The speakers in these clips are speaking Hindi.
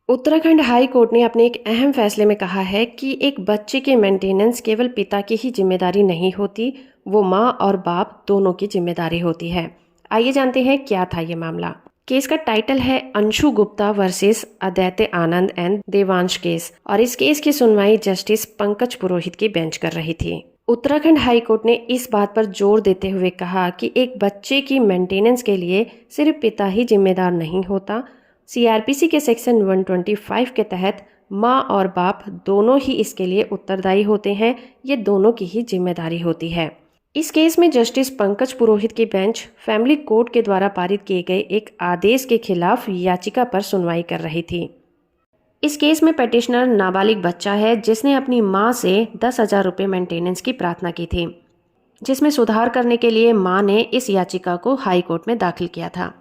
उत्तराखंड हाई कोर्ट ने अपने एक अहम फैसले में कहा है कि एक बच्चे की मेंटेनेंस केवल पिता की ही जिम्मेदारी नहीं होती, वो माँ और बाप दोनों की जिम्मेदारी होती है। आइए जानते हैं क्या था ये मामला। केस का टाइटल है Anshu Gupta versus Aditya Anand and Devansh case, और इस केस की सुनवाई जस्टिस पंकज पुरोहित की बेंच कर रही थी। उत्तराखंड हाई कोर्ट ने इस बात पर जोर देते हुए कहा कि एक बच्चे की मेंटेनेंस के लिए सिर्फ पिता ही जिम्मेदार नहीं होता। सीआरपीसी के सेक्शन 125 के तहत माँ और बाप दोनों ही इसके लिए उत्तरदायी होते हैं, ये दोनों की ही जिम्मेदारी होती है। इस केस में जस्टिस पंकज पुरोहित की बेंच फैमिली कोर्ट के द्वारा पारित किए गए एक आदेश के खिलाफ याचिका पर सुनवाई कर रही थी। इस केस में पेटिशनर नाबालिग बच्चा है जिसने अपनी मां से 10,000 रुपये मेंटेनेंस की प्रार्थना की थी, जिसमें सुधार करने के लिए मां ने इस याचिका को हाई कोर्ट में दाखिल किया था।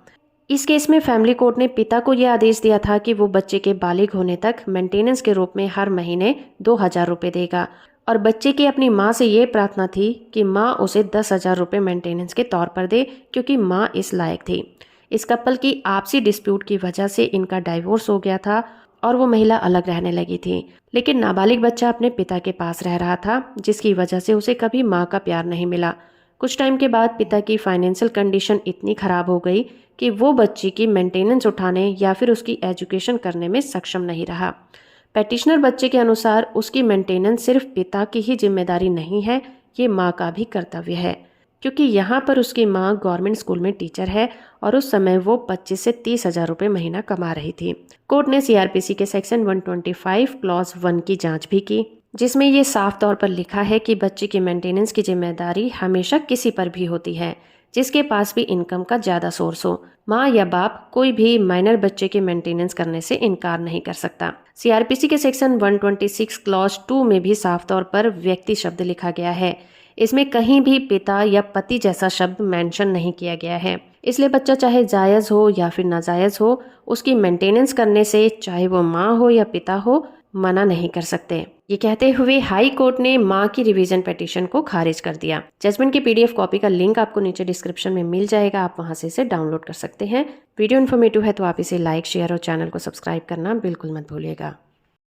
इस केस में फैमिली कोर्ट ने पिता को यह आदेश दिया था कि वो बच्चे के बालिग होने तक मेंटेनेंस के रूप में हर महीने 2,000 रुपये देगा, और बच्चे की अपनी मां से ये प्रार्थना थी कि मां उसे 10,000 रुपये मेंटेनेंस के तौर पर दे, क्योंकि मां इस लायक थी। इस कपल की आपसी डिस्प्यूट की वजह से इनका डाइवोर्स हो गया था और वो महिला अलग रहने लगी थी, लेकिन नाबालिग बच्चा अपने पिता के पास रह रहा था, जिसकी वजह से उसे कभी माँ का प्यार नहीं मिला। कुछ टाइम के बाद पिता की फाइनेंशियल कंडीशन इतनी खराब हो गई कि वो बच्ची की मेंटेनेंस उठाने या फिर उसकी एजुकेशन करने में सक्षम नहीं रहा। पेटिशनर बच्चे के अनुसार उसकी मेंटेनेंस सिर्फ पिता की ही जिम्मेदारी नहीं है, ये माँ का भी कर्तव्य है, क्योंकि यहाँ पर उसकी माँ गवर्नमेंट स्कूल में टीचर है और उस समय वो 25 से 30,000 रुपये महीना कमा रही थी। कोर्ट ने सीआरपीसी के सेक्शन 125 क्लॉज 1 की जांच भी की, जिसमें ये साफ तौर पर लिखा है कि बच्चे की मेंटेनेंस की जिम्मेदारी हमेशा किसी पर भी होती है जिसके पास भी इनकम का ज्यादा सोर्स हो। माँ या बाप कोई भी माइनर बच्चे के मेंटेनेंस करने से इनकार नहीं कर सकता। सीआरपीसी के सेक्शन 126 क्लॉज 2 में भी साफ तौर पर व्यक्ति शब्द लिखा गया है। इसमें कहीं भी पिता या पति जैसा शब्द मेंशन नहीं किया गया है, इसलिए बच्चा चाहे जायज़ हो या फिर नाजायज़ हो, उसकी मेंटेनेंस करने से चाहे वो माँ हो या पिता हो, मना नहीं कर सकते। ये कहते हुए हाई कोर्ट ने मां की रिवीजन पिटीशन को खारिज कर दिया। जजमेंट की पीडीएफ कॉपी का लिंक आपको नीचे डिस्क्रिप्शन में मिल जाएगा, आप वहां से इसे डाउनलोड कर सकते हैं। वीडियो इन्फॉर्मेटिव है तो आप इसे लाइक, शेयर और चैनल को सब्सक्राइब करना बिल्कुल मत भूलिएगा।